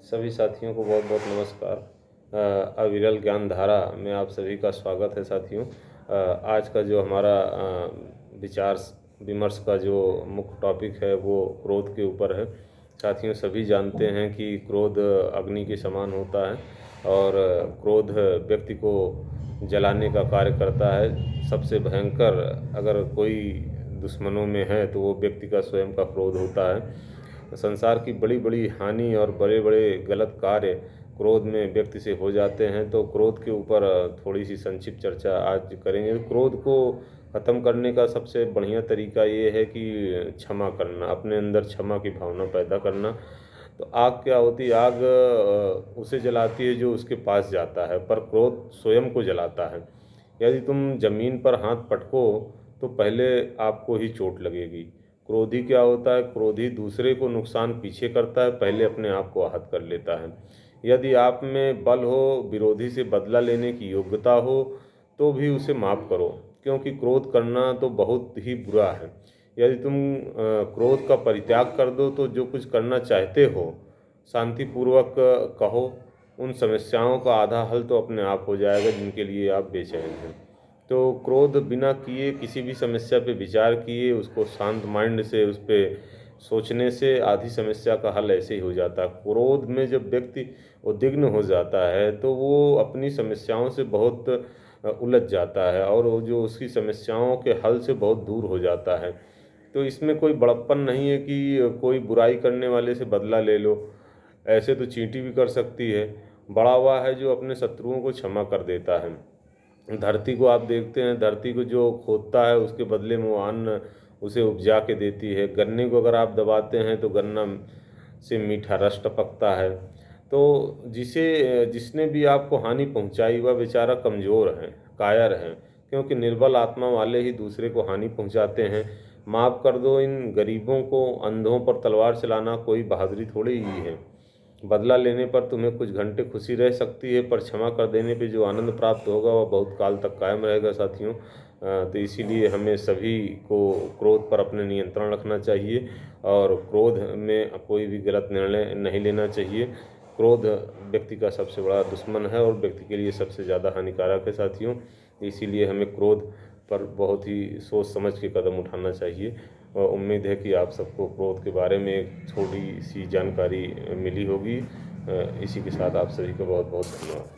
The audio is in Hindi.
सभी साथियों को बहुत बहुत नमस्कार। अविरल ज्ञान धारा में आप सभी का स्वागत है साथियों। आज का जो हमारा विचार विमर्श का जो मुख्य टॉपिक है वो क्रोध के ऊपर है। साथियों, सभी जानते हैं कि क्रोध अग्नि के समान होता है और क्रोध व्यक्ति को जलाने का कार्य करता है। सबसे भयंकर अगर कोई दुश्मनों में है तो वो व्यक्ति का स्वयं का क्रोध होता है। संसार की बड़ी बड़ी हानि और बड़े बड़े गलत कार्य क्रोध में व्यक्ति से हो जाते हैं। तो क्रोध के ऊपर थोड़ी सी संक्षिप्त चर्चा आज करेंगे। क्रोध को ख़त्म करने का सबसे बढ़िया तरीका ये है कि क्षमा करना, अपने अंदर क्षमा की भावना पैदा करना। तो आग क्या होती है? आग उसे जलाती है जो उसके पास जाता है, पर क्रोध स्वयं को जलाता है। यदि तुम जमीन पर हाथ पटको तो पहले आपको ही चोट लगेगी। क्रोधी क्या होता है? क्रोधी दूसरे को नुकसान पीछे करता है, पहले अपने आप को आहत कर लेता है। यदि आप में बल हो, विरोधी से बदला लेने की योग्यता हो, तो भी उसे माफ़ करो, क्योंकि क्रोध करना तो बहुत ही बुरा है। यदि तुम क्रोध का परित्याग कर दो तो जो कुछ करना चाहते हो शांतिपूर्वक कहो। उन समस्याओं का आधा हल तो अपने आप हो जाएगा जिनके लिए आप बेचैन हैं। तो क्रोध बिना किए किसी भी समस्या पे विचार किए, उसको शांत माइंड से उस पर सोचने से आधी समस्या का हल ऐसे ही हो जाता है। क्रोध में जब व्यक्ति उद्विग्न हो जाता है तो वो अपनी समस्याओं से बहुत उलझ जाता है और वो जो उसकी समस्याओं के हल से बहुत दूर हो जाता है। तो इसमें कोई बड़प्पन नहीं है कि कोई बुराई करने वाले से बदला ले लो। ऐसे तो चींटी भी कर सकती है। बड़ा हुआ है जो अपने शत्रुओं को क्षमा कर देता है। धरती को आप देखते हैं, धरती को जो खोदता है उसके बदले में वो अन्न उसे उपजा के देती है। गन्ने को अगर आप दबाते हैं तो गन्ना से मीठा रस टपकता है। तो जिसने भी आपको हानि पहुंचाई वह बेचारा कमज़ोर है, कायर है, क्योंकि निर्बल आत्मा वाले ही दूसरे को हानि पहुंचाते हैं। माफ़ कर दो इन गरीबों को। अंधों पर तलवार चलाना कोई बहादुरी थोड़ी ही है। बदला लेने पर तुम्हें कुछ घंटे खुशी रह सकती है, पर क्षमा कर देने पे जो आनंद प्राप्त होगा वह बहुत काल तक कायम रहेगा साथियों। तो इसीलिए हमें सभी को क्रोध पर अपने नियंत्रण रखना चाहिए और क्रोध में कोई भी गलत निर्णय नहीं लेना चाहिए। क्रोध व्यक्ति का सबसे बड़ा दुश्मन है और व्यक्ति के लिए सबसे ज़्यादा हानिकारक है साथियों। इसीलिए हमें क्रोध पर बहुत ही सोच समझ के कदम उठाना चाहिए। और उम्मीद है कि आप सबको क्रोध के बारे में एक थोड़ी सी जानकारी मिली होगी। इसी के साथ आप सभी का बहुत बहुत धन्यवाद।